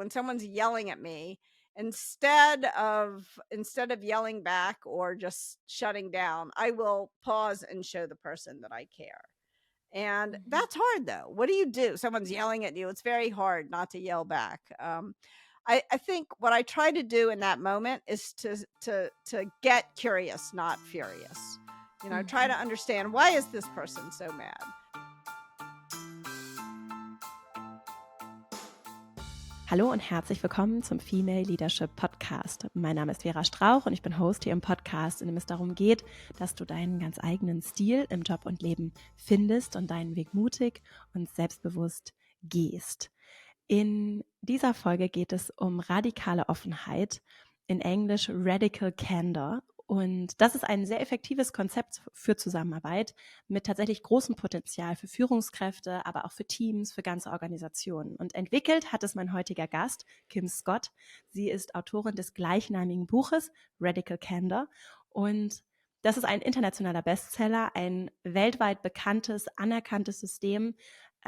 when someone's yelling at me, instead of yelling back or just shutting down, I will pause and show the person that I care. And that's hard though. What do you do? Someone's yelling at you. It's very hard not to yell back. I think what I try to do in that moment is to get curious, not furious. Try to understand, why is this person so mad? Hallo und herzlich willkommen zum Female Leadership Podcast. Mein Name ist Vera Strauch und ich bin Host hier im Podcast, in dem es darum geht, dass du deinen ganz eigenen Stil im Job und Leben findest und deinen Weg mutig und selbstbewusst gehst. In dieser Folge geht es um radikale Offenheit, in Englisch Radical Candor. Und das ist ein sehr effektives Konzept für Zusammenarbeit mit tatsächlich großem Potenzial für Führungskräfte, aber auch für Teams, für ganze Organisationen. Und entwickelt hat es mein heutiger Gast, Kim Scott. Sie ist Autorin des gleichnamigen Buches Radikal Candor. Und das ist ein internationaler Bestseller, ein weltweit bekanntes, anerkanntes System,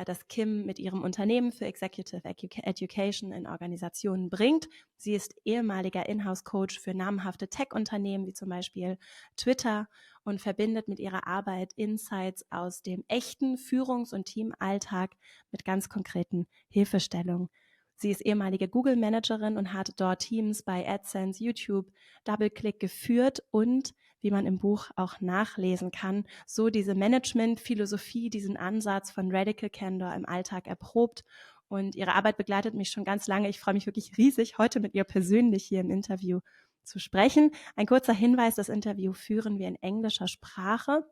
das Kim mit ihrem Unternehmen für Executive Education in Organisationen bringt. Sie ist ehemaliger Inhouse-Coach für namhafte Tech-Unternehmen wie zum Beispiel Twitter und verbindet mit ihrer Arbeit Insights aus dem echten Führungs- und Teamalltag mit ganz konkreten Hilfestellungen. Sie ist ehemalige Google-Managerin und hat dort Teams bei AdSense, YouTube, DoubleClick geführt und, wie man im Buch auch nachlesen kann, so diese Management-Philosophie, diesen Ansatz von Radical Candor im Alltag erprobt. Und ihre Arbeit begleitet mich schon ganz lange. Ich freue mich wirklich riesig, heute mit ihr persönlich hier im Interview zu sprechen. Ein kurzer Hinweis, das Interview führen wir in englischer Sprache.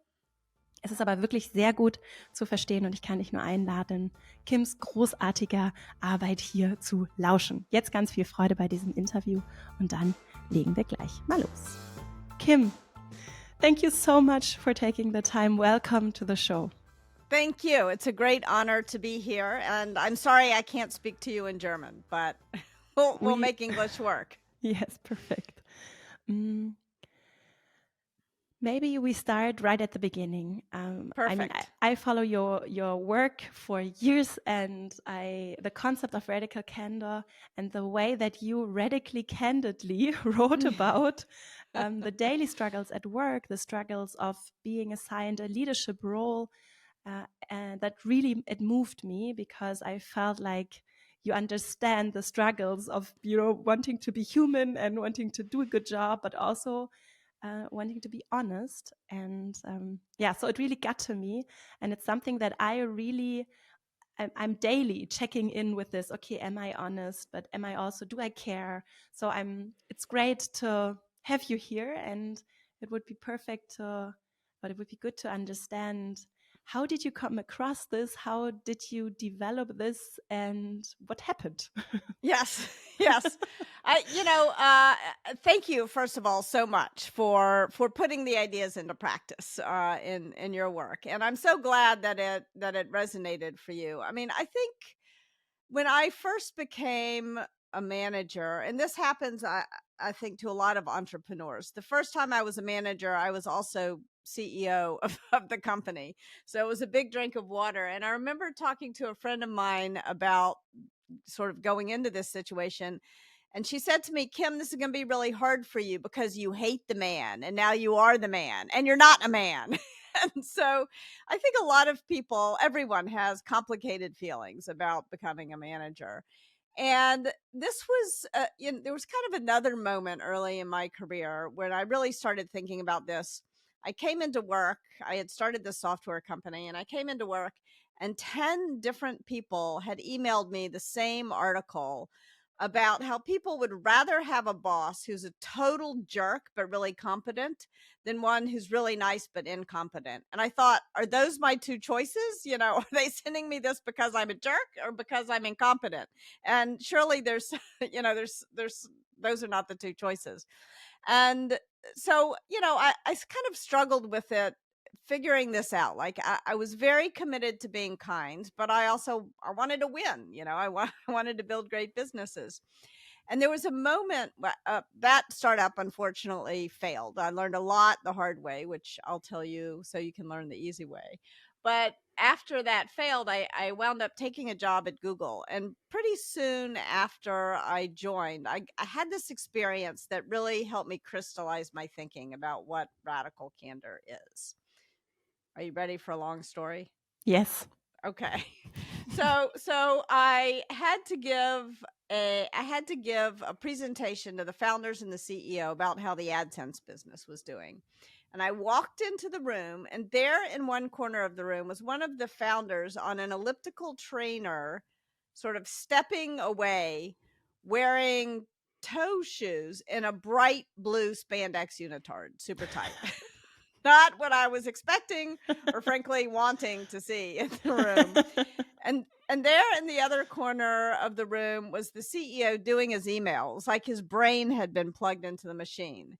Es ist aber wirklich sehr gut zu verstehen und ich kann dich nur einladen, Kims großartiger Arbeit hier zu lauschen. Jetzt ganz viel Freude bei diesem Interview und dann legen wir gleich mal los. Kim, thank you so much for taking the time. Welcome to the show. Thank you. It's a great honor to be here. And I'm sorry I can't speak to you in German, but we'll make English work. Yes, perfect. Maybe we start right at the beginning. Perfect. I mean, I follow your work for years, and the concept of radical candor and the way that you radically candidly wrote about the daily struggles at work, the struggles of being assigned a leadership role, and that really, it moved me because I felt like you understand the struggles of, wanting to be human and wanting to do a good job, but also wanting to be honest. And so it really got to me. And it's something that I'm daily checking in with this. Okay, am I honest? But am I also, do I care? So it's great to have you here, and it would be good to understand, how did you come across this? How did you develop this? And what happened? Yes. Thank you, first of all, so much for putting the ideas into practice in your work. And I'm so glad that it resonated for you. I mean, I think when I first became a manager, and this happens, I think, to a lot of entrepreneurs. The first time I was a manager, I was also CEO of the company. So it was a big drink of water. And I remember talking to a friend of mine about sort of going into this situation. And she said to me, Kim, this is going to be really hard for you because you hate the man, and now you are the man, and you're not a man. And so I think a lot of people, everyone has complicated feelings about becoming a manager. And this was, there was kind of another moment early in my career when I really started thinking about this. I came into work, I had started this software company, and I came into work, and 10 different people had emailed me the same article about how people would rather have a boss who's a total jerk but really competent than one who's really nice but incompetent. And I thought, are those my two choices? Are they sending me this because I'm a jerk or because I'm incompetent? And surely there's those are not the two choices. And so, I kind of struggled with it, figuring this out. Like I was very committed to being kind, but I wanted to win. I wanted to build great businesses. And there was a moment that startup unfortunately failed. I learned a lot the hard way, which I'll tell you so you can learn the easy way. But after that failed, I wound up taking a job at Google. And pretty soon after I joined, I had this experience that really helped me crystallize my thinking about what radical candor is. Are you ready for a long story? Yes. Okay. So I had to give a presentation to the founders and the CEO about how the AdSense business was doing. And I walked into the room, and there in one corner of the room was one of the founders on an elliptical trainer, sort of stepping away, wearing toe shoes and a bright blue spandex unitard, super tight. Not what I was expecting or frankly wanting to see in the room. And there in the other corner of the room was the CEO doing his emails, like his brain had been plugged into the machine.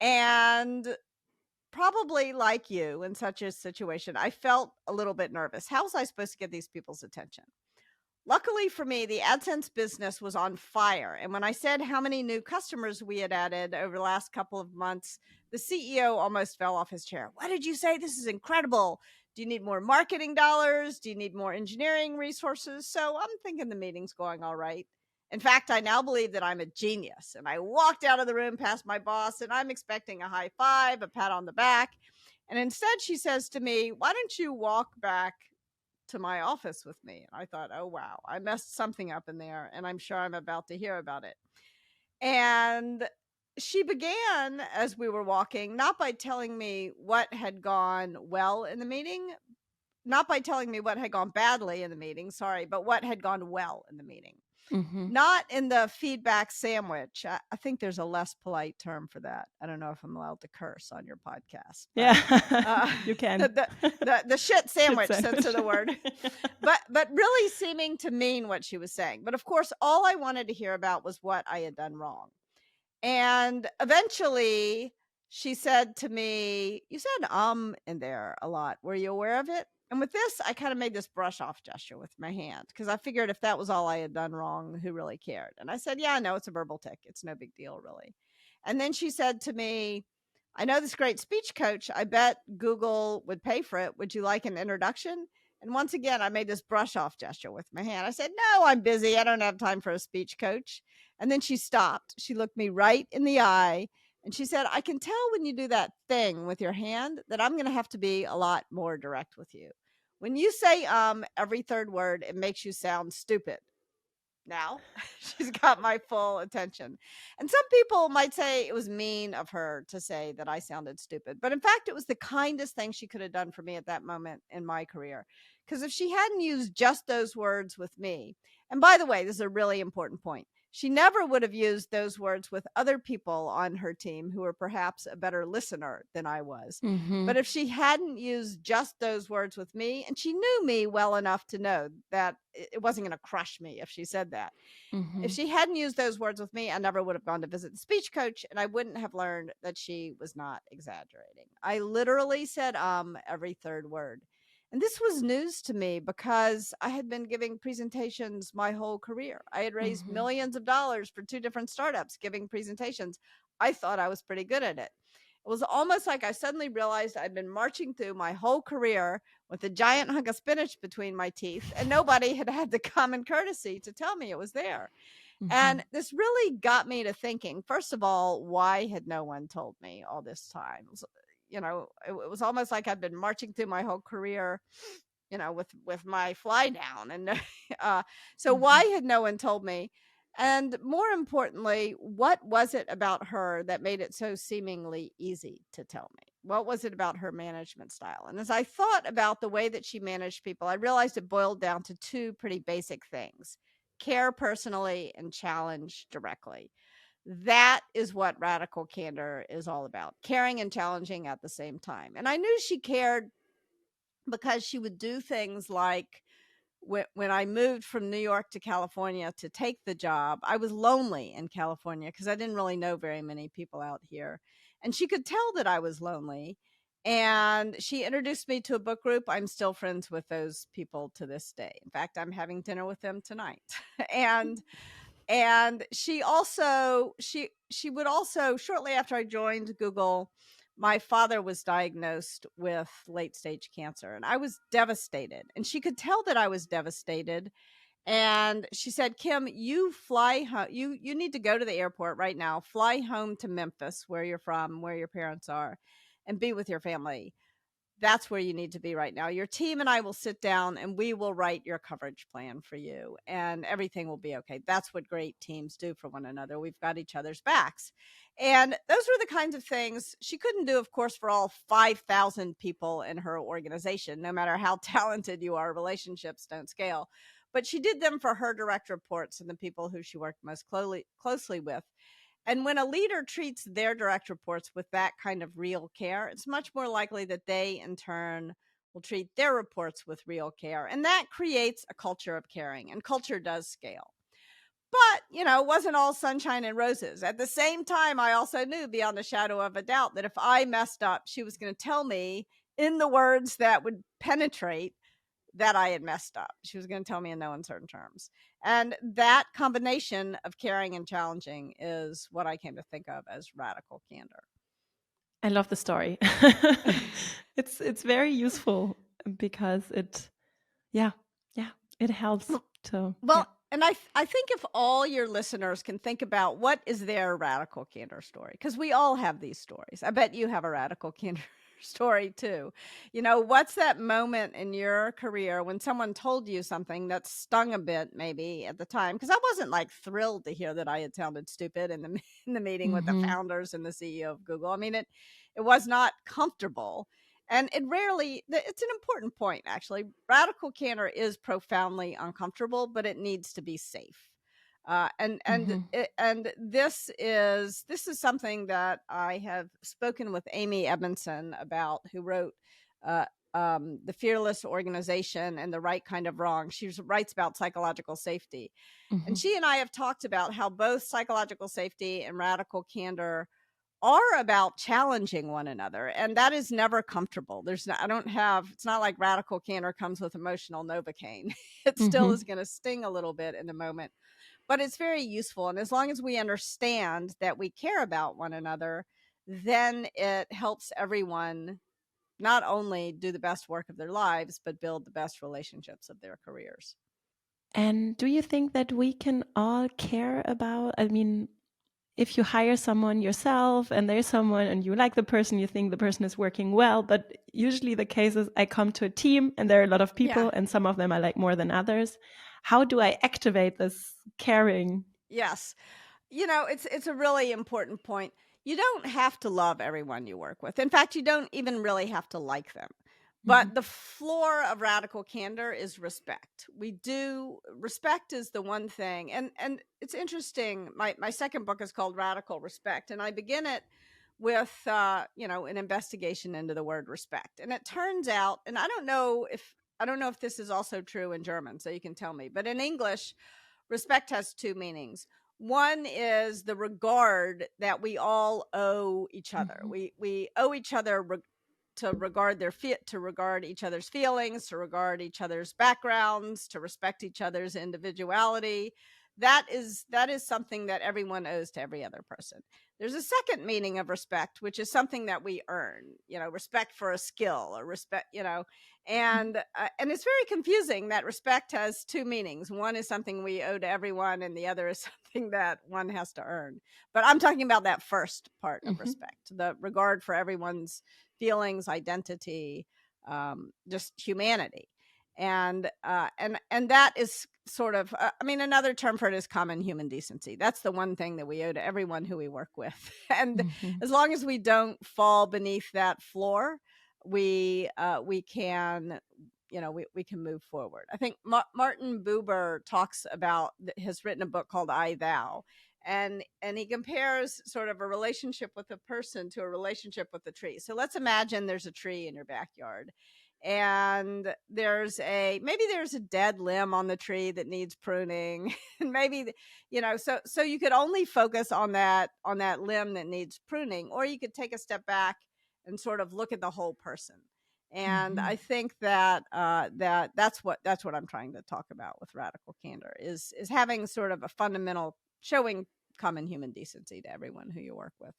And probably like you in such a situation, I felt a little bit nervous. How was I supposed to get these people's attention? Luckily for me, the AdSense business was on fire. And when I said how many new customers we had added over the last couple of months, the CEO almost fell off his chair. What did you say? This is incredible. Do you need more marketing dollars? Do you need more engineering resources? So I'm thinking the meeting's going all right. In fact, I now believe that I'm a genius. And I walked out of the room past my boss, and I'm expecting a high five, a pat on the back. And instead, she says to me, why don't you walk back to my office with me? And I thought, oh, wow, I messed something up in there, and I'm sure I'm about to hear about it. And she began, as we were walking, not by telling me what had gone well in the meeting, not by telling me what had gone badly in the meeting, sorry, but what had gone well in the meeting. Mm-hmm. Not in the feedback sandwich. I think there's a less polite term for that. I don't know if I'm allowed to curse on your podcast. But, Yeah, you can. The shit sandwich Shit sense of the word. But really seeming to mean what she was saying. But of course, all I wanted to hear about was what I had done wrong. And eventually she said to me, you said in there a lot. Were you aware of it? And with this, I kind of made this brush off gesture with my hand because I figured if that was all I had done wrong, who really cared? And I said, yeah, I know it's a verbal tic. It's no big deal, really. And then she said to me, I know this great speech coach. I bet Google would pay for it. Would you like an introduction? And once again, I made this brush off gesture with my hand. I said, no, I'm busy. I don't have time for a speech coach. And then she stopped. She looked me right in the eye and she said, I can tell when you do that thing with your hand that I'm going to have to be a lot more direct with you. When you say every third word, it makes you sound stupid. Now she's got my full attention. And some people might say it was mean of her to say that I sounded stupid. But in fact, it was the kindest thing she could have done for me at that moment in my career. Because if she hadn't used just those words with me, and by the way, this is a really important point. She never would have used those words with other people on her team who were perhaps a better listener than I was. Mm-hmm. But if she hadn't used just those words with me, and she knew me well enough to know that it wasn't going to crush me if she said that. Mm-hmm. If she hadn't used those words with me, I never would have gone to visit the speech coach, and I wouldn't have learned that she was not exaggerating. I literally said every third word. And this was news to me because I had been giving presentations my whole career. I had raised millions of dollars for 2 different startups giving presentations. I thought I was pretty good at it. It was almost like I suddenly realized I'd been marching through my whole career with a giant hunk of spinach between my teeth, and nobody had had the common courtesy to tell me it was there. Mm-hmm. And this really got me to thinking, first of all, why had no one told me all this time? It was almost like I'd been marching through my whole career, with my fly down. And so why had no one told me? And more importantly, what was it about her that made it so seemingly easy to tell me? What was it about her management style? And as I thought about the way that she managed people, I realized it boiled down to 2 pretty basic things: care personally and challenge directly. That is what radical candor is all about, caring and challenging at the same time. And I knew she cared because she would do things like, when I moved from New York to California to take the job, I was lonely in California because I didn't really know very many people out here. And she could tell that I was lonely. And she introduced me to a book group. I'm still friends with those people to this day. In fact, I'm having dinner with them tonight. And she would also, shortly after I joined Google, my father was diagnosed with late stage cancer, and I was devastated. And she could tell that I was devastated. And she said, Kim, you fly home. You need to go to the airport right now, fly home to Memphis, where you're from, where your parents are, and be with your family. That's where you need to be right now. Your team and I will sit down and we will write your coverage plan for you, and everything will be okay. That's what great teams do for one another. We've got each other's backs. And those were the kinds of things she couldn't do, of course, for all 5,000 people in her organization. No matter how talented you are, relationships don't scale. But she did them for her direct reports and the people who she worked most closely with. And when a leader treats their direct reports with that kind of real care, it's much more likely that they, in turn, will treat their reports with real care. And that creates a culture of caring, and culture does scale. But, it wasn't all sunshine and roses. At the same time, I also knew beyond a shadow of a doubt that if I messed up, she was going to tell me in the words that would penetrate that I had messed up. She was going to tell me in no uncertain terms. And that combination of caring and challenging is what I came to think of as radical candor. I love the story. It's very useful because it helps to. Well, Yeah. and I think if all your listeners can think about what is their radical candor story, because we all have these stories. I bet you have a radical candor story too. What's that moment in your career when someone told you something that stung a bit maybe at the time? Because I wasn't like thrilled to hear that I had sounded stupid in the meeting with the founders and the CEO of Google. I mean, it was not comfortable. And it's an important point, actually. Radical candor is profoundly uncomfortable, but it needs to be safe. And this is something that I have spoken with Amy Edmondson about, who wrote The Fearless Organization and the Right Kind of Wrong. She writes about psychological safety. And she and I have talked about how both psychological safety and radical candor are about challenging one another, and that is never comfortable. It's not like radical candor comes with emotional Novocaine. It still is going to sting a little bit in the moment, but it's very useful. And as long as we understand that we care about one another, then it helps everyone not only do the best work of their lives, but build the best relationships of their careers. And do you think that we can all care about, if you hire someone yourself and there's someone and you like the person, you think the person is working well, but usually the case is I come to a team and there are a lot of people and some of them I like more than others. How do I activate this caring? Yes. It's a really important point. You don't have to love everyone you work with. In fact, you don't even really have to like them. But the floor of radical candor is respect. Respect is the one thing. And it's interesting. My second book is called Radical Respect. And I begin it with, an investigation into the word respect. And it turns out, and I don't know if this is also true in German, so you can tell me, but in English, respect has two meanings. One is the regard that we all owe each other. We owe each other to regard to regard each other's feelings, to regard each other's backgrounds, to respect each other's individuality. That is something that everyone owes to every other person. There's a second meaning of respect, which is something that we earn, respect for a skill or respect, and it's very confusing that respect has two meanings. One is something we owe to everyone, and the other is something that one has to earn. But I'm talking about that first part of respect, the regard for everyone's feelings, identity, just humanity. And that is sort of, another term for it is common human decency. That's the one thing that we owe to everyone who we work with. And as long as we don't fall beneath that floor, we can, we can move forward. I think Martin Buber has written a book called I, Thou. And he compares sort of a relationship with a person to a relationship with a tree. So let's imagine there's a tree in your backyard, and there's a dead limb on the tree that needs pruning, and maybe so you could only focus on that limb that needs pruning, or you could take a step back and sort of look at the whole person. And I think that that's what I'm trying to talk about with radical candor is having sort of a fundamental, showing common human decency to everyone who you work with.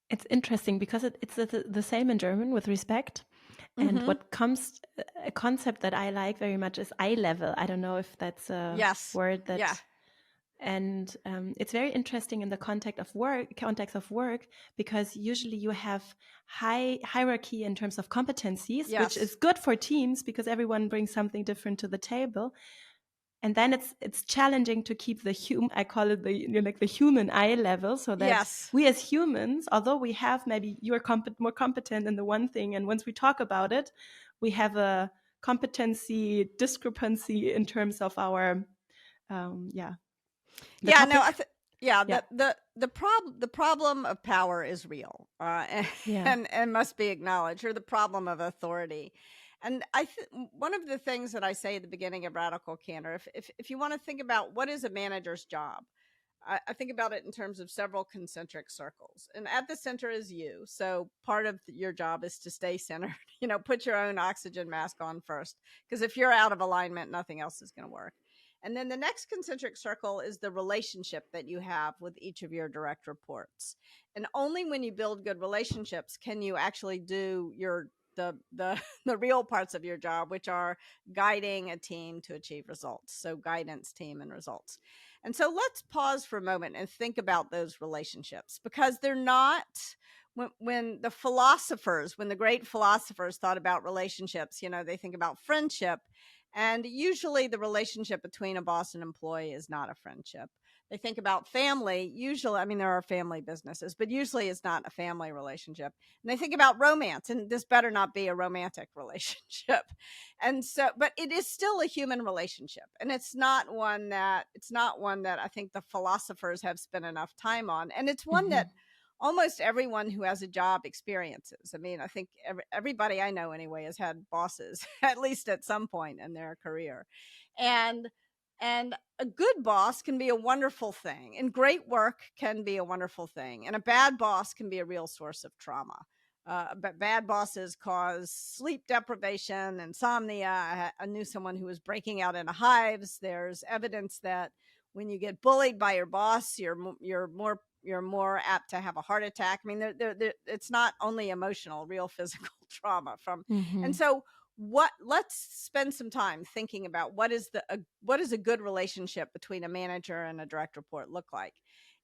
It's interesting because it's the same in German with respect. And what comes, a concept that I like very much is eye level. I don't know if that's a Yes. word that, Yeah. and it's very interesting in the context of work, because usually you have high hierarchy in terms of competencies, which Yes. is good for teams because everyone brings something different to the table. And then it's challenging to keep I call it the human eye level, so that Yes. we as humans, although we have, maybe you're more competent in the one thing, and once we talk about it, we have a competency discrepancy in terms of our the Yeah, topic. no, yeah, Yeah. the problem of power is real, Yeah. and must be acknowledged, or the problem of authority. And one of the things that I say at the beginning of Radical Candor, if you want to think about what is a manager's job, I think about it in terms of several concentric circles, and at the center is you. So part of your job is to stay centered. Put your own oxygen mask on first, because if you're out of alignment, nothing else is going to work. And then the next concentric circle is the relationship that you have with each of your direct reports. And only when you build good relationships can you actually do the real parts of your job, which are guiding a team to achieve results. So guidance, team, and results. And so let's pause for a moment and think about those relationships, because they're not, when the great philosophers thought about relationships, they think about friendship. And usually the relationship between a boss and employee is not a friendship. They think about family. Usually, I mean, there are family businesses, but usually it's not a family relationship. And they think about romance, and this better not be a romantic relationship. And so, but it is still a human relationship. And it's not one that I think the philosophers have spent enough time on. And it's one that almost everyone who has a job experiences. I mean, I think everybody I know anyway has had bosses at least at some point in their career. And a good boss can be a wonderful thing, and great work can be a wonderful thing, and a bad boss can be a real source of trauma. But bad bosses cause sleep deprivation, insomnia. I knew someone who was breaking out into hives. There's evidence that when you get bullied by your boss, you're more apt to have a heart attack. I mean, it's not only emotional, real physical trauma from. And so let's spend some time thinking about what is a good relationship between a manager and a direct report look like.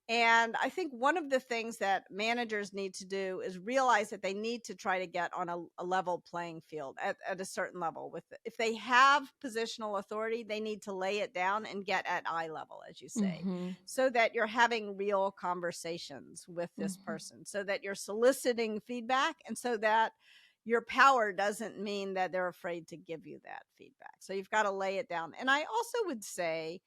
And I think one of the things that managers need to do is realize that they need to try to get on a level playing field at a certain level. If they have positional authority, they need to lay it down and get at eye level, as you say, so that you're having real conversations with this person, so that you're soliciting feedback, and so that your power doesn't mean that they're afraid to give you that feedback. So you've got to lay it down. And I also would say,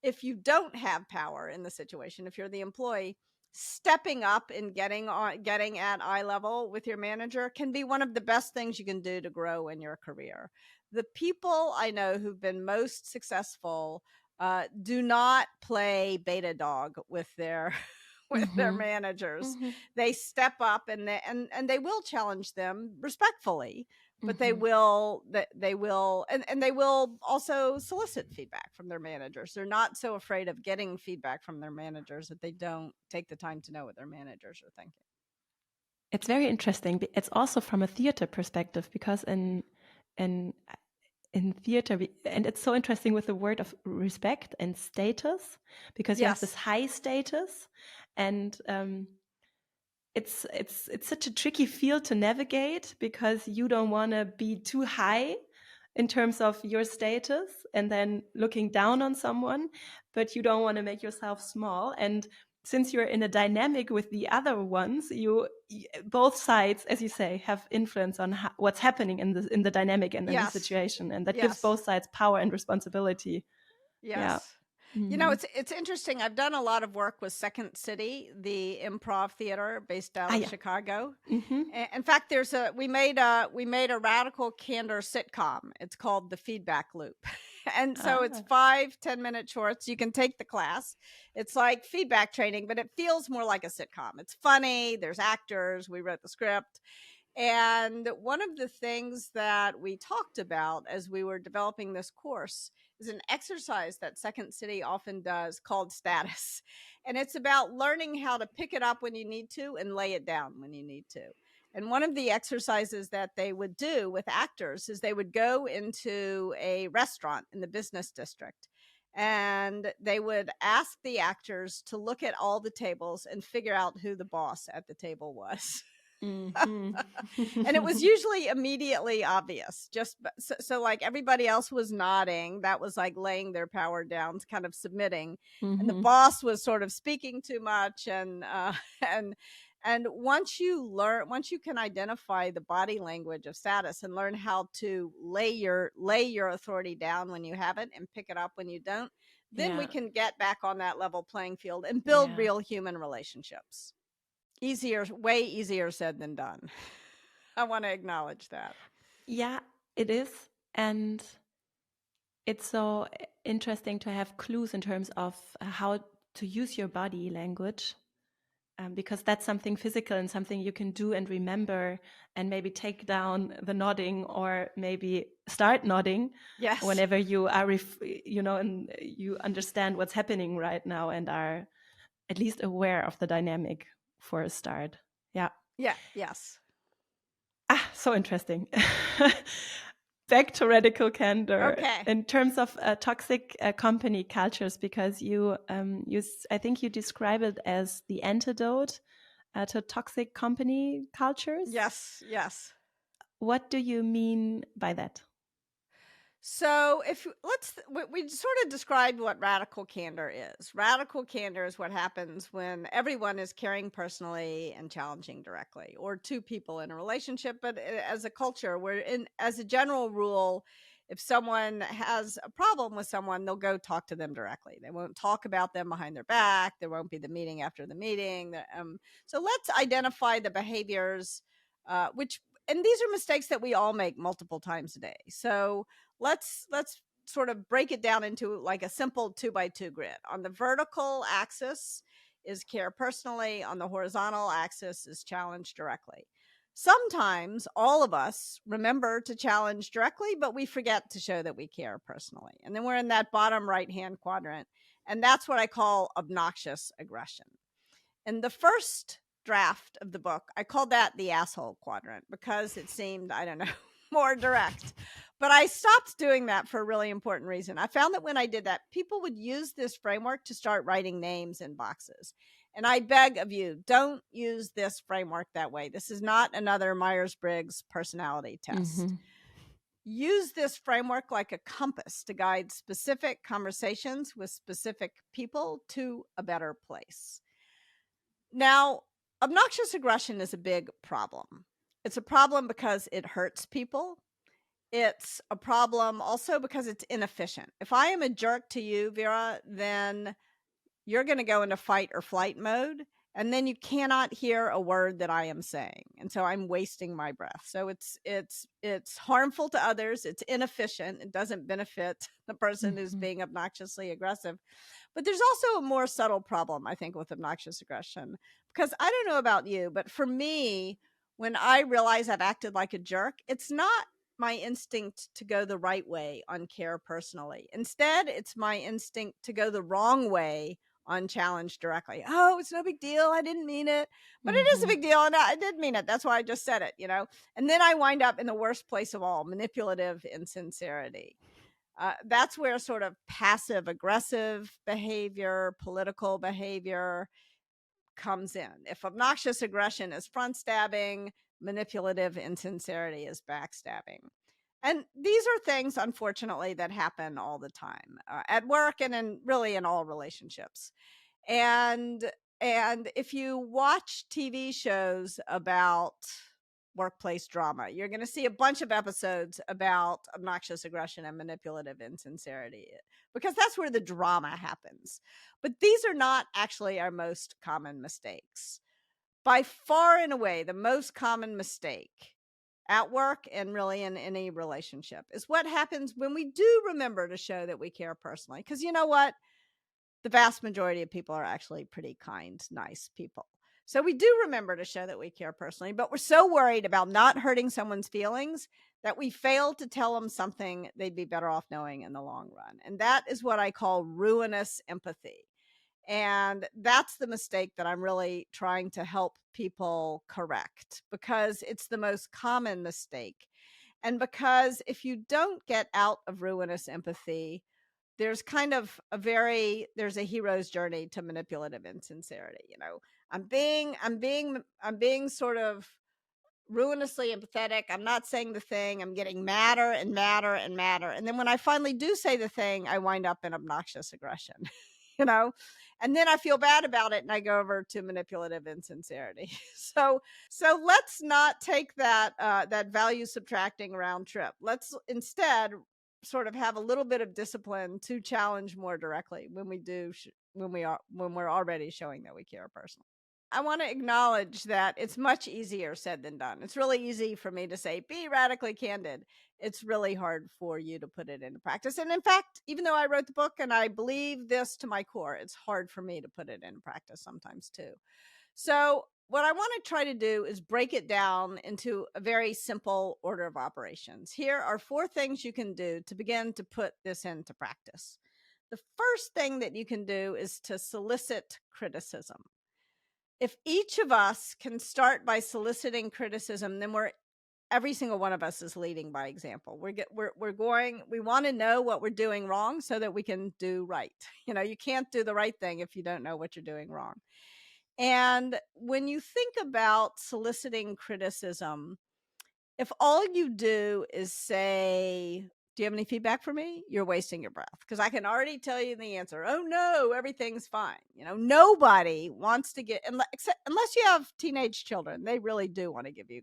if you don't have power in the situation, if you're the employee, stepping up and getting at eye level with your manager can be one of the best things you can do to grow in your career. The people I know who've been most successful do not play beta dog with their their managers. They step up, and they will challenge them respectfully, but they will and they will also solicit feedback from their managers. They're not so afraid of getting feedback from their managers that they don't take the time to know what their managers are thinking. It's very interesting. It's also from a theater perspective, because in theater, and it's so interesting with the word of respect and status, because you have this high status, and it's such a tricky field to navigate, because you don't want to be too high in terms of your status and then looking down on someone, but you don't want to make yourself small. And since you're in a dynamic with the other ones, both sides, as you say, have influence on what's happening in the dynamic and in the situation, and that gives both sides power and responsibility. Yeah. It's interesting. I've done a lot of work with Second City, the improv theater based out of Chicago. In fact, we made a Radical Candor sitcom. It's called The Feedback Loop. And so it's 5-10 minute shorts. You can take the class. It's like feedback training, but it feels more like a sitcom. It's funny. There's actors. We wrote the script. And one of the things that we talked about as we were developing this course is an exercise that Second City often does called status. And it's about learning how to pick it up when you need to and lay it down when you need to. And one of the exercises that they would do with actors is they would go into a restaurant in the business district, and they would ask the actors to look at all the tables and figure out who the boss at the table was. Mhm. And it was usually immediately obvious. Just so like everybody else was nodding, that was like laying their power down, kind of submitting, and the Mhm. boss was sort of speaking too much. And and once you can identify the body language of status and learn how to lay your authority down when you have it and pick it up when you don't, then we Yeah. can get back on that level playing field and build Yeah. real human relationships. Way easier said than done. I want to acknowledge that. Yeah, it is. And it's so interesting to have clues in terms of how to use your body language, because that's something physical and something you can do and remember, and maybe take down the nodding or maybe start nodding Yes. whenever you are, and you understand what's happening right now and are at least aware of the dynamic for a start. Yeah. Yeah. Yes. So interesting. Back to radical candor. Okay. In terms of toxic company cultures, because I think you describe it as the antidote to toxic company cultures. Yes. Yes. What do you mean by that? So if we sort of described what radical candor is. Radical candor is what happens when everyone is caring personally and challenging directly, or two people in a relationship. But as a culture, as a general rule, if someone has a problem with someone, they'll go talk to them directly. They won't talk about them behind their back. There won't be the meeting after the meeting. So let's identify the behaviors, and these are mistakes that we all make multiple times a day. So let's sort of break it down into like a simple 2x2 grid. On the vertical axis is care personally. On the horizontal axis is challenge directly. Sometimes all of us remember to challenge directly, but we forget to show that we care personally. And then we're in that bottom right-hand quadrant. And that's what I call obnoxious aggression. In the first draft of the book, I called that the asshole quadrant because it seemed, I don't know, more direct. But I stopped doing that for a really important reason. I found that when I did that, people would use this framework to start writing names in boxes. And I beg of you, don't use this framework that way. This is not another Myers-Briggs personality test. Mm-hmm. Use this framework like a compass to guide specific conversations with specific people to a better place. Now, obnoxious aggression is a big problem. It's a problem because it hurts people. It's a problem also because it's inefficient. If I am a jerk to you, Vera, then you're going to go into fight or flight mode, and then you cannot hear a word that I am saying. And so I'm wasting my breath. So it's harmful to others. It's inefficient. It doesn't benefit the person who's being obnoxiously aggressive. But there's also a more subtle problem, I think, with obnoxious aggression, because I don't know about you, but for me, when I realize I've acted like a jerk, it's not my instinct to go the right way on care personally. Instead, it's my instinct to go the wrong way on challenge directly. Oh, it's no big deal. I didn't mean it, but it is a big deal. And I did mean it. That's why I just said it, and then I wind up in the worst place of all, manipulative insincerity. That's where sort of passive aggressive behavior, political behavior comes in. If obnoxious aggression is front stabbing, manipulative insincerity is backstabbing. And these are things, unfortunately, that happen all the time at work and in all relationships. And if you watch TV shows about workplace drama, you're going to see a bunch of episodes about obnoxious aggression and manipulative insincerity, because that's where the drama happens. But these are not actually our most common mistakes. By far and away, the most common mistake at work and really in any relationship is what happens when we do remember to show that we care personally. Because you know what? The vast majority of people are actually pretty kind, nice people. So we do remember to show that we care personally, but we're so worried about not hurting someone's feelings that we fail to tell them something they'd be better off knowing in the long run. And that is what I call ruinous empathy. And that's the mistake that I'm really trying to help people correct, because it's the most common mistake. And because if you don't get out of ruinous empathy, there's kind of there's a hero's journey to manipulative insincerity. I'm being sort of ruinously empathetic. I'm not saying the thing. I'm getting madder and madder and madder. And then when I finally do say the thing, I wind up in obnoxious aggression, you know? And then I feel bad about it and I go over to manipulative insincerity. So let's not take that value subtracting round trip. Let's instead sort of have a little bit of discipline to challenge more directly when we're already showing that we care personally. I want to acknowledge that it's much easier said than done. It's really easy for me to say, be radically candid. It's really hard for you to put it into practice. And in fact, even though I wrote the book and I believe this to my core, it's hard for me to put it into practice sometimes too. So what I want to try to do is break it down into a very simple order of operations. Here are 4 things you can do to begin to put this into practice. The first thing that you can do is to solicit criticism. If each of us can start by soliciting criticism, then every single one of us is leading by example. We want to know what we're doing wrong so that we can do right. You can't do the right thing if you don't know what you're doing wrong. And when you think about soliciting criticism, if all you do is say, do you have any feedback for me? You're wasting your breath, because I can already tell you the answer. Oh no, everything's fine. Nobody wants to unless you have teenage children, they really do want to give you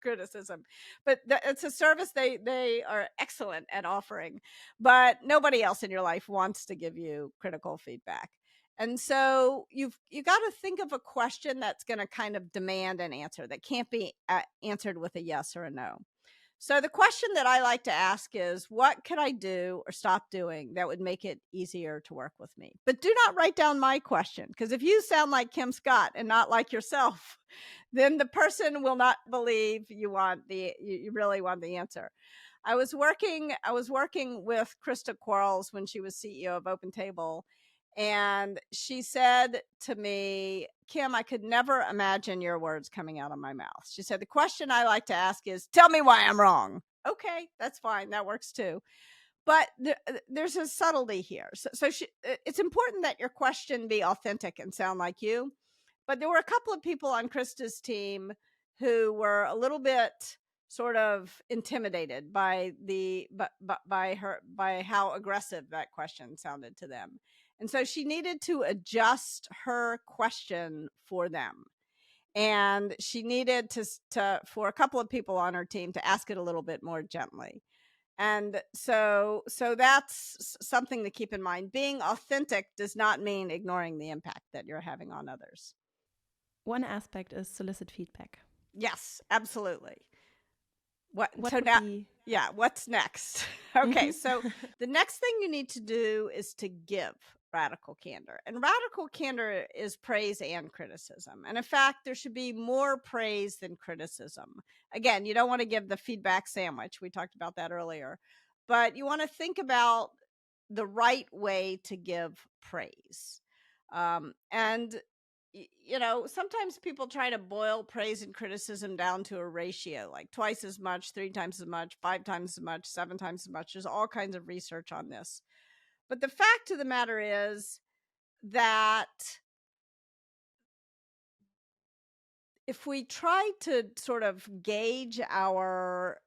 criticism, but it's a service they are excellent at offering, but nobody else in your life wants to give you critical feedback. And so you got to think of a question that's going to kind of demand an answer that can't be answered with a yes or a no. So the question that I like to ask is, what could I do or stop doing that would make it easier to work with me? But do not write down my question, because if you sound like Kim Scott and not like yourself, then the person will not believe you really want the answer. I was working with Krista Quarles when she was CEO of Open Table, and she said to me, Kim, I could never imagine your words coming out of my mouth. She said, the question I like to ask is, tell me why I'm wrong. Okay, that's fine. That works too. But there's a subtlety here. It's important that your question be authentic and sound like you. But there were a couple of people on Krista's team who were a little bit sort of intimidated by by how aggressive that question sounded to them. And so she needed to adjust her question for them. And she needed to for a couple of people on her team to ask it a little bit more gently. And so that's something to keep in mind. Being authentic does not mean ignoring the impact that you're having on others. One aspect is solicit feedback. Yes, absolutely. What's next? Okay, so the next thing you need to do is to give radical candor. And radical candor is praise and criticism. And in fact, there should be more praise than criticism. Again, you don't want to give the feedback sandwich. We talked about that earlier. But you want to think about the right way to give praise. And sometimes people try to boil praise and criticism down to a ratio, like twice as much, 3 times as much, 5 times as much, 7 times as much. There's all kinds of research on this. But the fact of the matter is that if we try to sort of gauge our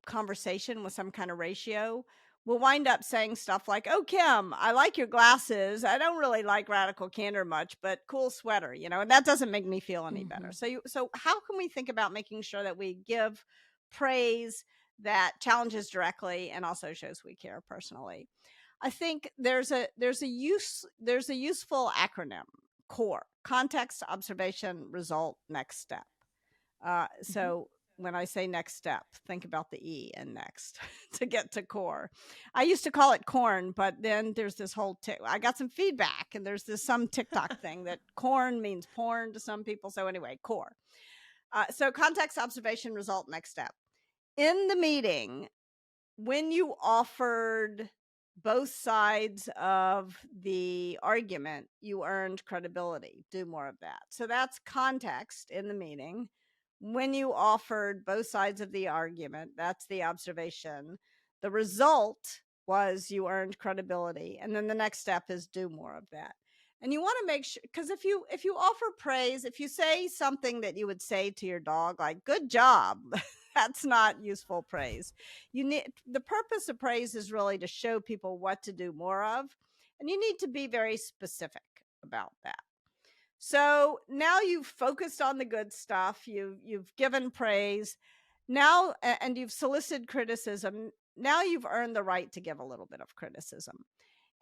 conversation with some kind of ratio, we'll wind up saying stuff like, oh, Kim, I like your glasses. I don't really like radical candor much, but cool sweater, and that doesn't make me feel any better. So how can we think about making sure that we give praise that challenges directly and also shows we care personally? I think there's a useful acronym, CORE: context, observation, result, next step. So when I say next step, think about the E in next to get to core. I used to call it corn, but then there's this whole I got some feedback, and there's some TikTok thing that corn means porn to some people. So anyway, core. So context, observation, result, next step. In the meeting, when you offered both sides of the argument, you earned credibility. Do more of that. So that's context in the meeting. When you offered both sides of the argument, that's the observation. The result was you earned credibility. And then the next step is do more of that. And you want to make sure, because if you offer praise, if you say something that you would say to your dog, like good job, that's not useful praise. You need, the purpose of praise is really to show people what to do more of, and you need to be very specific about that. So now you've focused on the good stuff, you've given praise now, and you've solicited criticism. Now you've earned the right to give a little bit of criticism.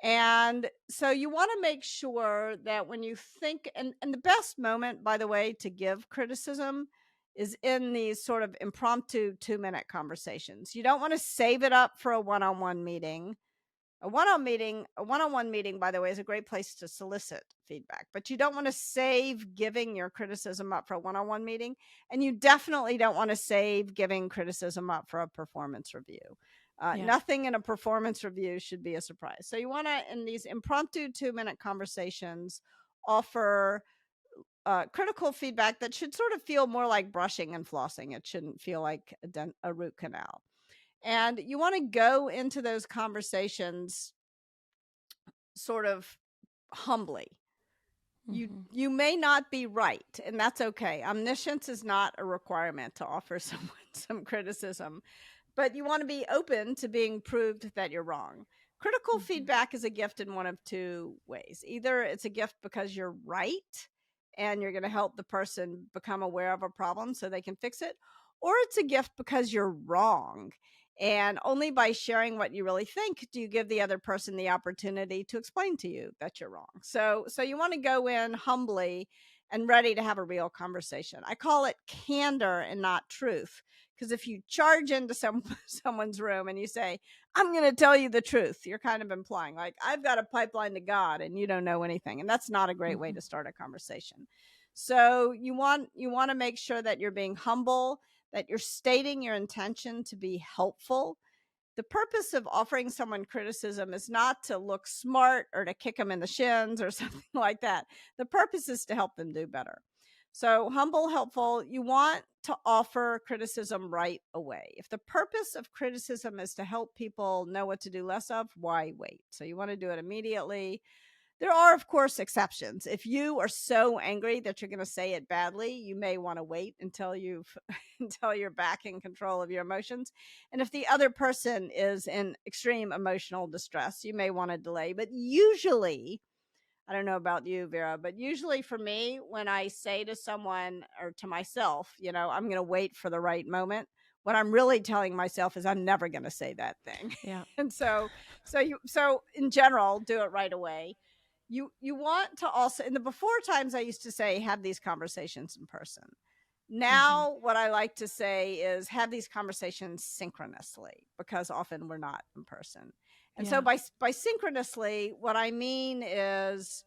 And so you want to make sure that when you think, and the best moment, by the way, to give criticism is in these sort of impromptu 2-minute conversations. You don't want to save it up for a one-on-one meeting. A one-on-one meeting, by the way, is a great place to solicit feedback, but you don't want to save giving your criticism up for a one-on-one meeting. And you definitely don't want to save giving criticism up for a performance review. Nothing in a performance review should be a surprise. So you want to, in these impromptu 2-minute conversations, offer critical feedback that should sort of feel more like brushing and flossing. It shouldn't feel like a root canal. And you want to go into those conversations sort of humbly. You may not be right, and that's okay. Omniscience is not a requirement to offer someone some criticism, but you want to be open to being proved that you're wrong. Critical feedback is a gift in one of two ways. Either it's a gift because you're right and you're going to help the person become aware of a problem so they can fix it, or it's a gift because you're wrong. And only by sharing what you really think do you give the other person the opportunity to explain to you that you're wrong. So you want to go in humbly and ready to have a real conversation. I call it candor and not truth. Because if you charge into someone's room and you say, I'm going to tell you the truth, you're kind of implying like, I've got a pipeline to God and you don't know anything. And that's not a great way to start a conversation. So you want to make sure that you're being humble, that you're stating your intention to be helpful. The purpose of offering someone criticism is not to look smart or to kick them in the shins or something like that. The purpose is to help them do better. So humble, helpful, you want to offer criticism right away. If the purpose of criticism is to help people know what to do less of, why wait? So you want to do it immediately. There are, of course, exceptions. If you are so angry that you're going to say it badly, you may want to wait until until you're back in control of your emotions. And if the other person is in extreme emotional distress, you may want to delay. But usually, I don't know about you, Vera, but usually for me, when I say to someone or to myself, I'm going to wait for the right moment, what I'm really telling myself is I'm never going to say that thing. Yeah. And so in general, do it right away. You want to also, in the before times, I used to say, have these conversations in person. Now, what I like to say is have these conversations synchronously, because often we're not in person. And so by synchronously, what I mean is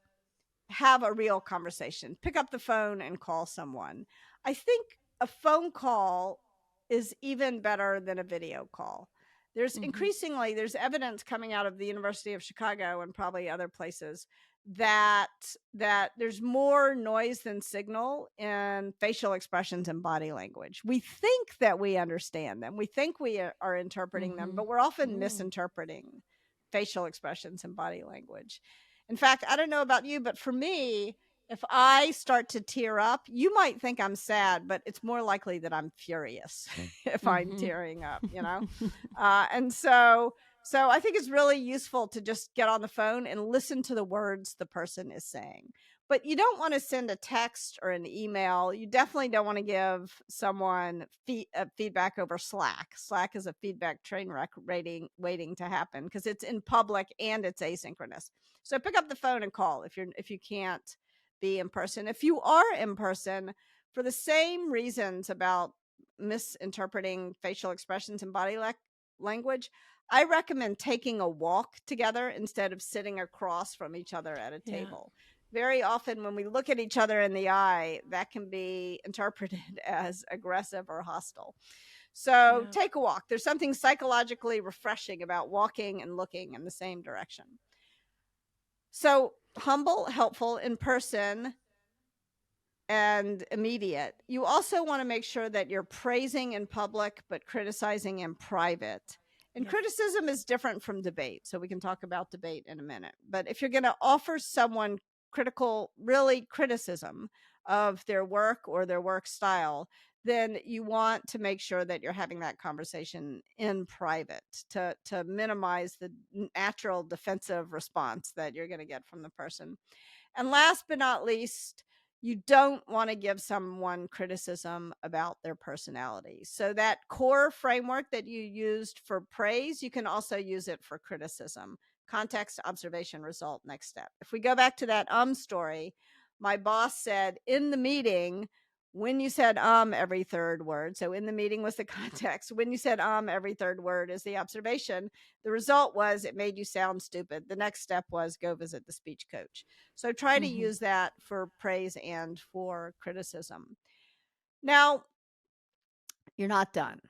have a real conversation. Pick up the phone and call someone. I think a phone call is even better than a video call. There's increasingly, there's evidence coming out of the University of Chicago and probably other places that there's more noise than signal in facial expressions and body language. We think that we understand them. We think we are interpreting them, but we're often misinterpreting facial expressions and body language. In fact, I don't know about you, but for me, if I start to tear up, you might think I'm sad, but it's more likely that I'm furious if I'm tearing up, and so I think it's really useful to just get on the phone and listen to the words the person is saying. But you don't want to send a text or an email. You definitely don't want to give someone feedback over Slack. Slack is a feedback train wreck waiting to happen because it's in public and it's asynchronous. So pick up the phone and call if you can't be in person. If you are in person, for the same reasons about misinterpreting facial expressions and body language, I recommend taking a walk together instead of sitting across from each other at a table. Very often when we look at each other in the eye, that can be interpreted as aggressive or hostile. So Yeah. take a walk. There's something psychologically refreshing about walking and looking in the same direction. So humble, helpful, in person, and immediate. You also want to make sure that you're praising in public but criticizing in private. And Yes. criticism is different from debate, so we can talk about debate in a minute. But if you're going to offer someone really criticism of their work or their work style, then you want to make sure that you're having that conversation in private to minimize the natural defensive response that you're going to get from the person. And last but not least, you don't want to give someone criticism about their personality. So that core framework that you used for praise, you can also use it for criticism. Context, observation, result, next step. If we go back to that story, my boss said in the meeting, when you said every third word, so in the meeting was the context. When you said every third word is the observation. The result was it made you sound stupid. The next step was go visit the speech coach. So try to use that for praise and for criticism. Now, you're not done.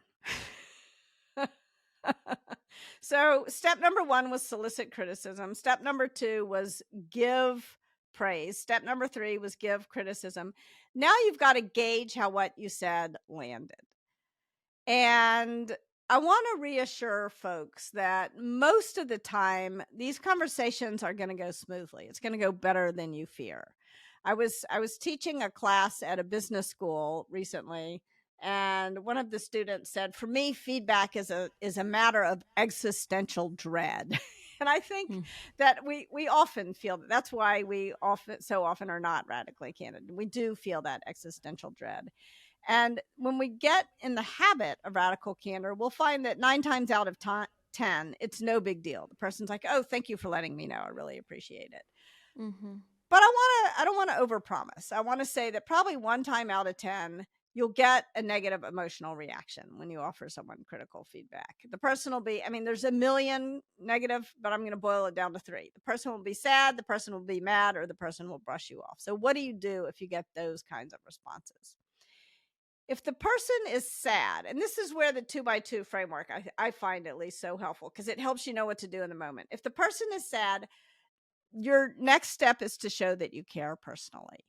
So step number 1 was solicit criticism. Step number 2 was give praise. Step number 3 was give criticism. Now you've got to gauge how what you said landed. And I want to reassure folks that most of the time, these conversations are going to go smoothly. It's going to go better than you fear. I was teaching a class at a business school recently, and one of the students said, "For me, feedback is a matter of existential dread." And I think that we often feel that. That's why we so often are not radically candid. We do feel that existential dread. And when we get in the habit of radical candor, we'll find that 9 times out of 10, it's no big deal. The person's like, "Oh, thank you for letting me know. I really appreciate it." But I don't want to overpromise. I want to say that probably 1 time out of 10, you'll get a negative emotional reaction when you offer someone critical feedback. The person will be, there's a million negative, but I'm going to boil it down to 3. The person will be sad, the person will be mad, or the person will brush you off. So what do you do if you get those kinds of responses? If the person is sad, and this is where the 2x2 framework I find at least so helpful, because it helps you know what to do in the moment. If the person is sad, your next step is to show that you care personally.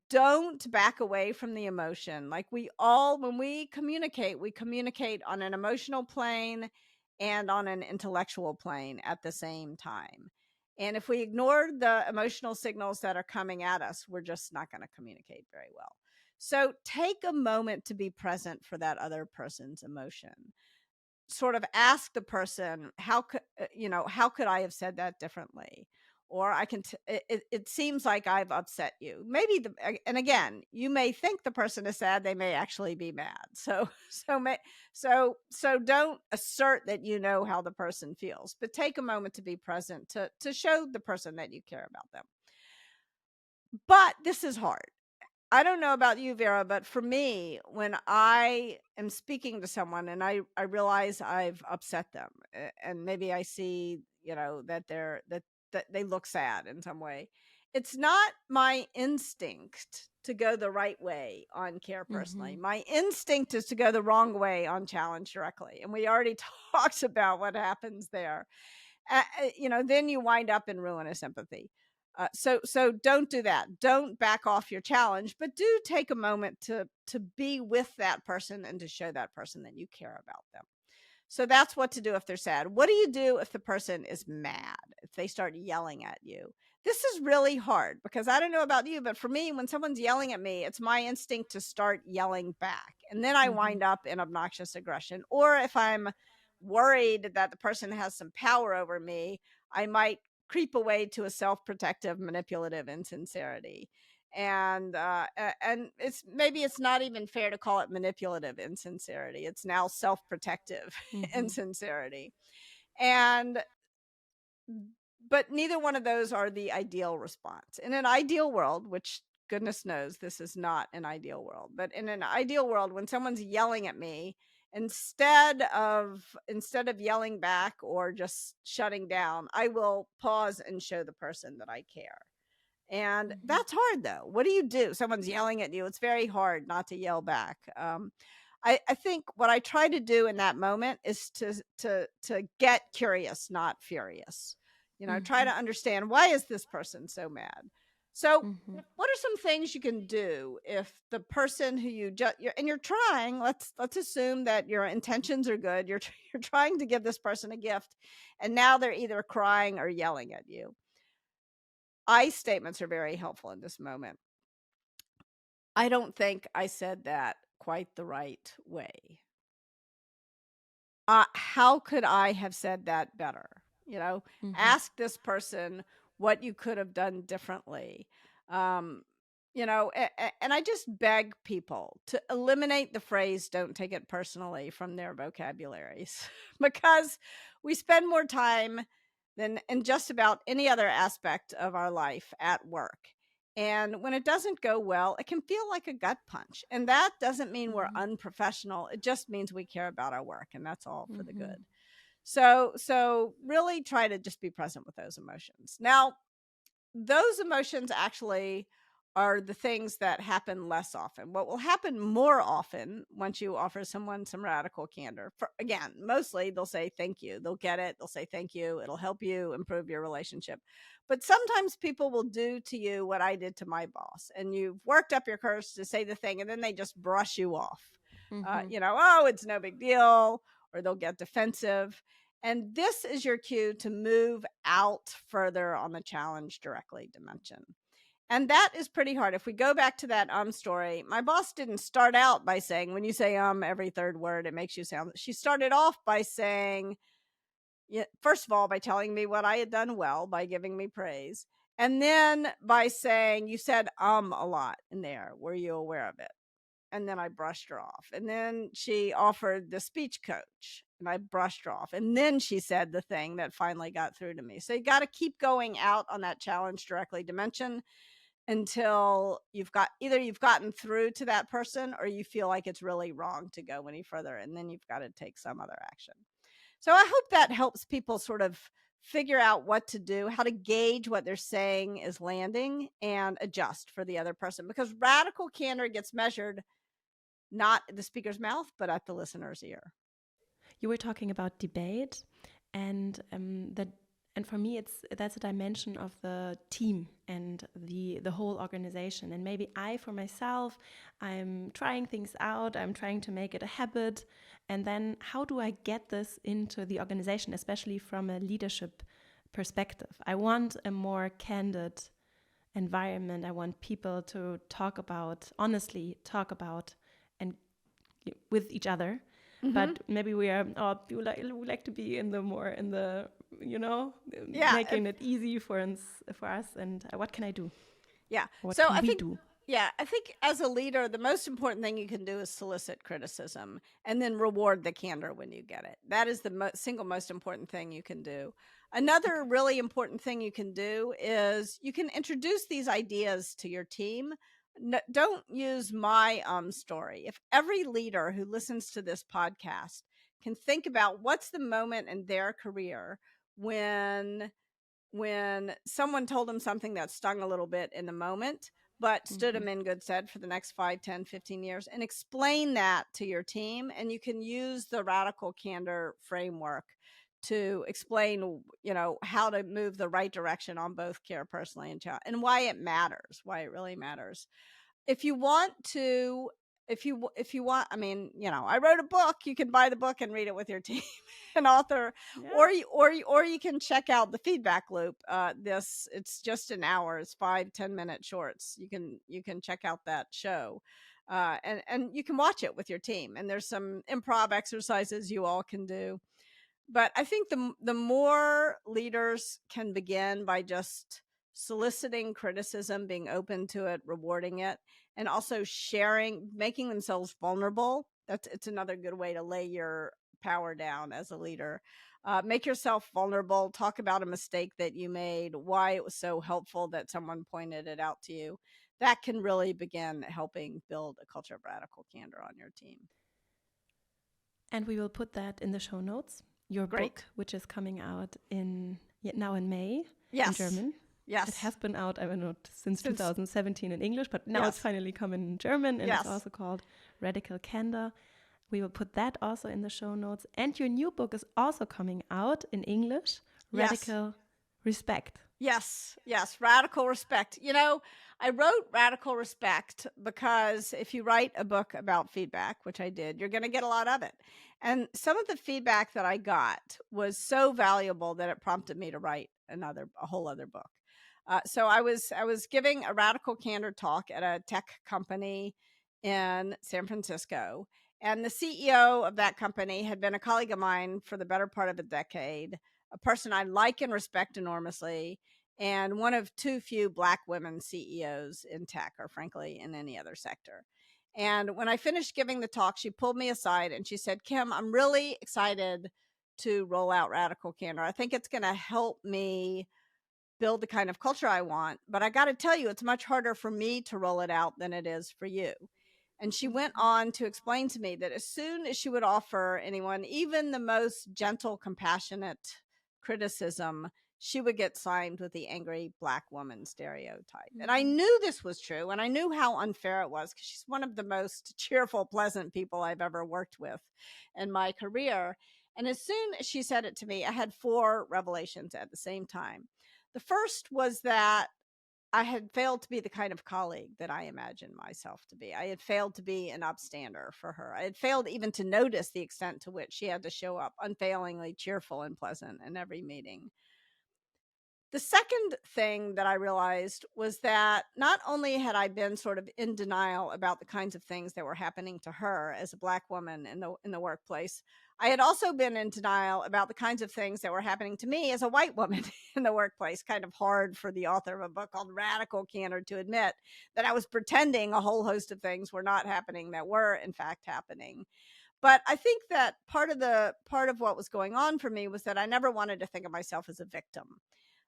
Don't back away from the emotion. Like when we communicate on an emotional plane and on an intellectual plane at the same time. And if we ignore the emotional signals that are coming at us, we're just not going to communicate very well. So take a moment to be present for that other person's emotion. Sort of ask the person, how could I have said that differently? Or it seems like I've upset you. Maybe and again, you may think the person is sad, they may actually be mad. So don't assert that you know how the person feels, but take a moment to be present to show the person that you care about them. But this is hard. I don't know about you, Vera, but for me, when I am speaking to someone and I realize I've upset them, and maybe I see, that that they look sad in some way, it's not my instinct to go the right way on care personally. My instinct is to go the wrong way on challenge directly. And we already talked about what happens there. Then you wind up in ruinous empathy. So don't do that. Don't back off your challenge, but do take a moment to be with that person and to show that person that you care about them. So that's what to do if they're sad. What do you do if the person is mad, if they start yelling at you? This is really hard because I don't know about you, but for me, when someone's yelling at me, it's my instinct to start yelling back. And then I wind up in obnoxious aggression. Or if I'm worried that the person has some power over me, I might creep away to a self-protective, manipulative insincerity. And it's not even fair to call it manipulative insincerity. It's now self-protective insincerity. But neither one of those are the ideal response. In an ideal world, which goodness knows this is not an ideal world, but in an ideal world, when someone's yelling at me, instead of yelling back or just shutting down, I will pause and show the person that I care. And that's hard though. What do you do? Someone's yelling at you. It's very hard not to yell back. I think what I try to do in that moment is to get curious, not furious. Try to understand, why is this person so mad? So what are some things you can do if the person who you're trying, let's assume that your intentions are good, you're trying to give this person a gift, and now they're either crying or yelling at you. I statements are very helpful in this moment. I don't think I said that quite the right way. How could I have said that better? Ask this person what you could have done differently. And I just beg people to eliminate the phrase "don't take it personally" from their vocabularies because we spend more time than in just about any other aspect of our life at work. And when it doesn't go well, it can feel like a gut punch. And that doesn't mean we're unprofessional. It just means we care about our work, and that's all for the good. So really try to just be present with those emotions. Now, those emotions actually are the things that happen less often. What will happen more often once you offer someone some radical candor, again, mostly they'll say thank you. They'll get it. They'll say thank you. It'll help you improve your relationship. But sometimes people will do to you what I did to my boss, and you've worked up your courage to say the thing, and then they just brush you off. Oh, it's no big deal, or they'll get defensive. And this is your cue to move out further on the challenge directly dimension. And that is pretty hard. If we go back to that story, my boss didn't start out by saying, when you say every third word, it makes you sound. She started off by saying, first of all, by telling me what I had done well, by giving me praise. And then by saying, you said a lot in there. Were you aware of it? And then I brushed her off. And then she offered the speech coach, and I brushed her off. And then she said the thing that finally got through to me. So you got to keep going out on that challenge directly dimension until you've gotten through to that person, or you feel like it's really wrong to go any further. And then you've got to take some other action. So I hope that helps people sort of figure out what to do, how to gauge what they're saying is landing, and adjust for the other person. Because radical candor gets measured not at the speaker's mouth, but at the listener's ear. You were talking about debate, and for me, that's a dimension of the team and the whole organization. And maybe for myself, I'm trying things out. I'm trying to make it a habit. And then how do I get this into the organization, especially from a leadership perspective? I want a more candid environment. I want people to honestly talk about and with each other. But maybe we like to be making it easy for us. And what can I do? Yeah. What so can I we think, do? Yeah, I think as a leader, the most important thing you can do is solicit criticism and then reward the candor when you get it. That is the single most important thing you can do. Another really important thing you can do is you can introduce these ideas to your team. Don't use my story. If every leader who listens to this podcast can think about what's the moment in their career when someone told them something that stung a little bit in the moment, but stood them in good stead for the next 5, 10, 15 years, and explain that to your team. And you can use the radical candor framework to explain, how to move the right direction on both care personally and child, and why it matters, why it really matters. If you want, I wrote a book. You can buy the book and read it with your team and author, or you can check out the feedback loop. It's just an hour. It's 5-10 minute shorts. You can check out that show, and you can watch it with your team. And there's some improv exercises you all can do. But I think the more leaders can begin by just soliciting criticism, being open to it, rewarding it, and also sharing, making themselves vulnerable. It's another good way to lay your power down as a leader. Make yourself vulnerable. Talk about a mistake that you made, why it was so helpful that someone pointed it out to you. That can really begin helping build a culture of radical candor on your team. And we will put that in the show notes. Your book, which is coming out now in May in German. Yes. It has been out, I don't know, since 2017 in English, but now it's finally come in German, and it's also called Radikal Candor. We will put that also in the show notes. And your new book is also coming out in English, Radical Respect. Yes, Radical Respect. You know, I wrote Radical Respect because if you write a book about feedback, which I did, you're going to get a lot of it. And some of the feedback that I got was so valuable that it prompted me to write a whole other book. So I was giving a Radical Candor talk at a tech company in San Francisco, and the CEO of that company had been a colleague of mine for the better part of a decade, a person I like and respect enormously, and one of too few Black women CEOs in tech, or frankly in any other sector. And when I finished giving the talk, she pulled me aside and she said, "Kim, I'm really excited to roll out Radical Candor. I think it's going to help me build the kind of culture I want, but I got to tell you, it's much harder for me to roll it out than it is for you." And she went on to explain to me that as soon as she would offer anyone even the most gentle, compassionate criticism, she would get slimed with the angry Black woman stereotype. And I knew this was true, and I knew how unfair it was because she's one of the most cheerful, pleasant people I've ever worked with in my career. And as soon as she said it to me, I had 4 revelations at the same time. The first was that I had failed to be the kind of colleague that I imagined myself to be. I had failed to be an upstander for her. I had failed even to notice the extent to which she had to show up unfailingly cheerful and pleasant in every meeting. The second thing that I realized was that not only had I been sort of in denial about the kinds of things that were happening to her as a Black woman in the workplace, I had also been in denial about the kinds of things that were happening to me as a white woman in the workplace. Kind of hard for the author of a book called Radical Candor to admit that I was pretending a whole host of things were not happening that were in fact happening. But I think that part of what was going on for me was that I never wanted to think of myself as a victim.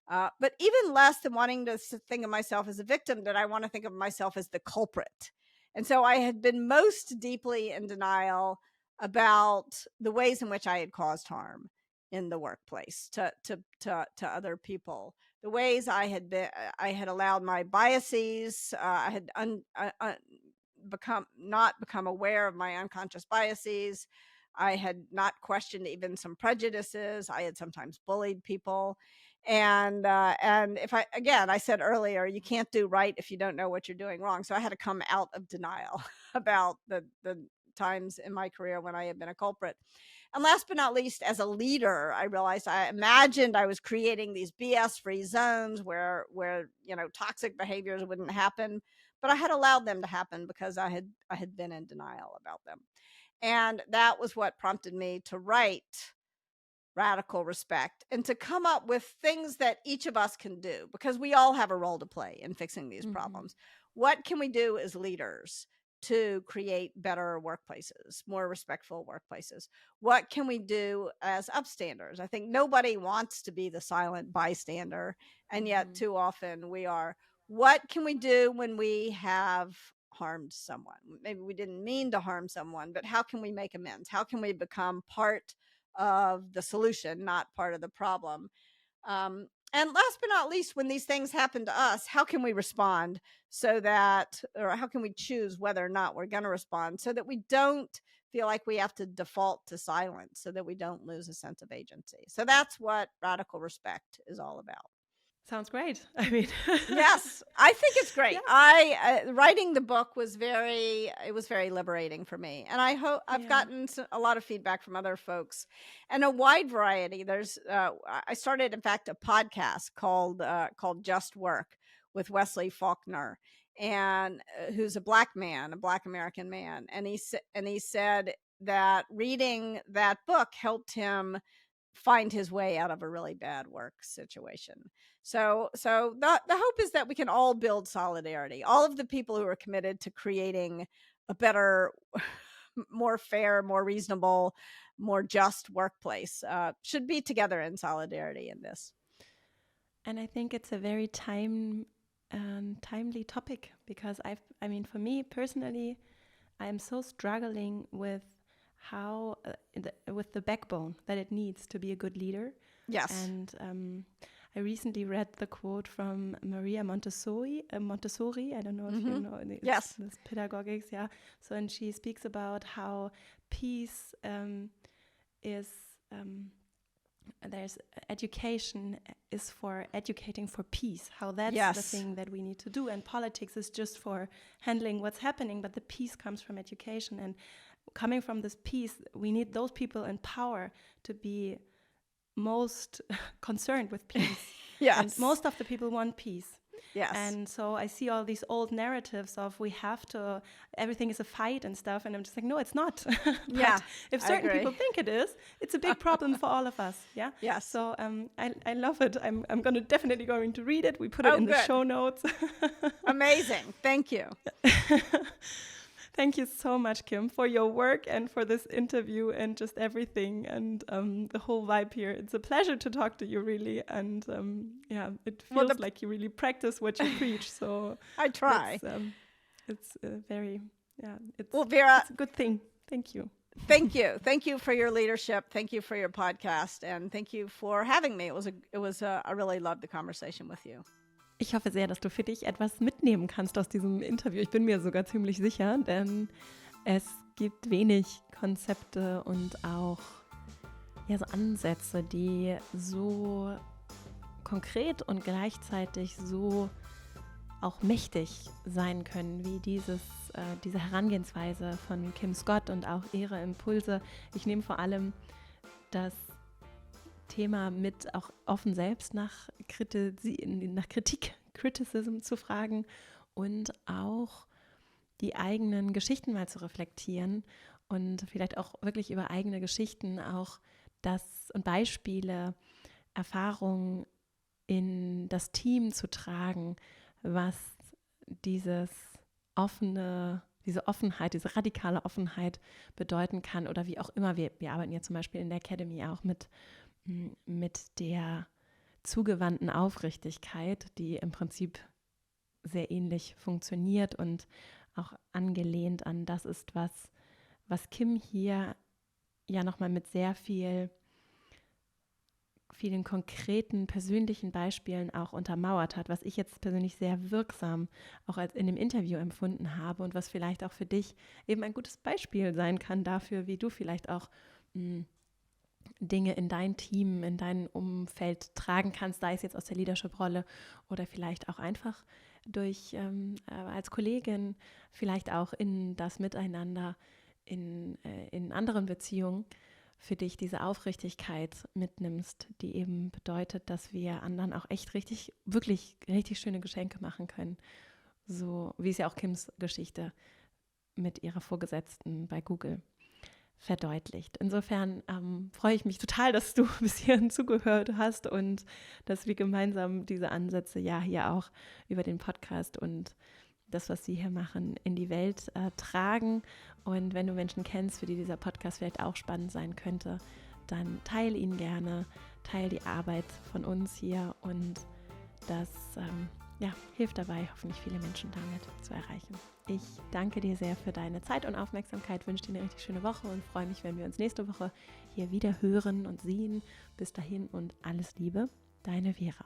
But even less than wanting to think of myself as a victim, did I want to think of myself as the culprit. And so I had been most deeply in denial about the ways in which I had caused harm in the workplace to other people, the ways I had allowed my biases, I had not become aware of my unconscious biases. I had not questioned even some prejudices. I had sometimes bullied people. And if I said earlier, you can't do right if you don't know what you're doing wrong. So I had to come out of denial about the times in my career when I had been a culprit. And last but not least, as a leader, I realized I imagined I was creating these BS-free zones where toxic behaviors wouldn't happen, but I had allowed them to happen because I had been in denial about them. And that was what prompted me to write Radical Respect and to come up with things that each of us can do, because we all have a role to play in fixing these problems. What can we do as leaders to create better workplaces, more respectful workplaces? What can we do as upstanders? I think nobody wants to be the silent bystander, and yet too often we are. What can we do when we have harmed someone? Maybe we didn't mean to harm someone, but how can we make amends? How can we become part of the solution, not part of the problem? And last but not least, when these things happen to us, how can we respond or how can we choose whether or not we're going to respond so that we don't feel like we have to default to silence, so that we don't lose a sense of agency? So that's what Radical Respect is all about. Sounds great. I mean, yes, I think it's great. Yeah. Writing the book was very liberating for me, and I've gotten a lot of feedback from other folks, and a wide variety. There's I started, in fact, a podcast called Just Work with Wesley Faulkner, and who's a Black American man, and he said that reading that book helped him find his way out of a really bad work situation. So the hope is that we can all build solidarity. All of the people who are committed to creating a better, more fair, more reasonable, more just workplace should be together in solidarity in this. And I think it's a very timely topic, because for me personally, I'm so struggling with with the backbone that it needs to be a good leader. Yes. And I recently read the quote from Maria Montessori. I don't know if you know Yes. this pedagogics, yeah. So, and she speaks about how peace is there's education is for educating for peace, how that's the thing that we need to do, and politics is just for handling what's happening, but the peace comes from education, and coming from this peace, we need those people in power to be most concerned with peace. Yes. And most of the people want peace. Yes. And so I see all these old narratives of everything is a fight and stuff. And I'm just like, no, it's not. But if certain people think it is, it's a big problem for all of us. Yeah. Yes. So I love it. I'm definitely going to read it. We put it in the show notes. Amazing. Thank you. Thank you so much, Kim, for your work and for this interview and just everything and the whole vibe here. It's a pleasure to talk to you, really. And it feels like you really practice what you preach. So I try. It's Vera, it's a good thing. Thank you. Thank you. Thank you for your leadership. Thank you for your podcast. And thank you for having me. I really loved the conversation with you. Ich hoffe sehr, dass du für dich etwas mitnehmen kannst aus diesem Interview. Ich bin mir sogar ziemlich sicher, denn es gibt wenig Konzepte und auch so Ansätze, die so konkret und gleichzeitig so auch mächtig sein können, wie diese Herangehensweise von Kim Scott und auch ihre Impulse. Ich nehme vor allem das Thema mit, auch offen selbst nach Kritik, Criticism zu fragen und auch die eigenen Geschichten mal zu reflektieren und vielleicht auch wirklich über eigene Geschichten auch und Beispiele, Erfahrungen in das Team zu tragen, was diese Offenheit, diese radikale Offenheit bedeuten kann oder wie auch immer. Wir arbeiten ja zum Beispiel in der Academy auch mit der zugewandten Aufrichtigkeit, die im Prinzip sehr ähnlich funktioniert und auch angelehnt an das ist, was Kim hier ja nochmal mit sehr vielen konkreten, persönlichen Beispielen auch untermauert hat, was ich jetzt persönlich sehr wirksam auch als in dem Interview empfunden habe und was vielleicht auch für dich eben ein gutes Beispiel sein kann dafür, wie du vielleicht auch Dinge in dein Team, in dein Umfeld tragen kannst, sei es jetzt aus der Leadership-Rolle oder vielleicht auch einfach als Kollegin, vielleicht auch in das Miteinander in anderen Beziehungen für dich diese Aufrichtigkeit mitnimmst, die eben bedeutet, dass wir anderen auch echt wirklich richtig schöne Geschenke machen können. So wie es ja auch Kims Geschichte mit ihrer Vorgesetzten bei Google verdeutlicht. Insofern freue ich mich total, dass du bis hierhin zugehört hast und dass wir gemeinsam diese Ansätze hier auch über den Podcast und das, was sie hier machen, in die Welt tragen. Und wenn du Menschen kennst, für die dieser Podcast vielleicht auch spannend sein könnte, dann teile ihn gerne, teile die Arbeit von uns hier und das hilft dabei, hoffentlich viele Menschen damit zu erreichen. Ich danke dir sehr für deine Zeit und Aufmerksamkeit, wünsche dir eine richtig schöne Woche und freue mich, wenn wir uns nächste Woche hier wieder hören und sehen. Bis dahin und alles Liebe, deine Vera.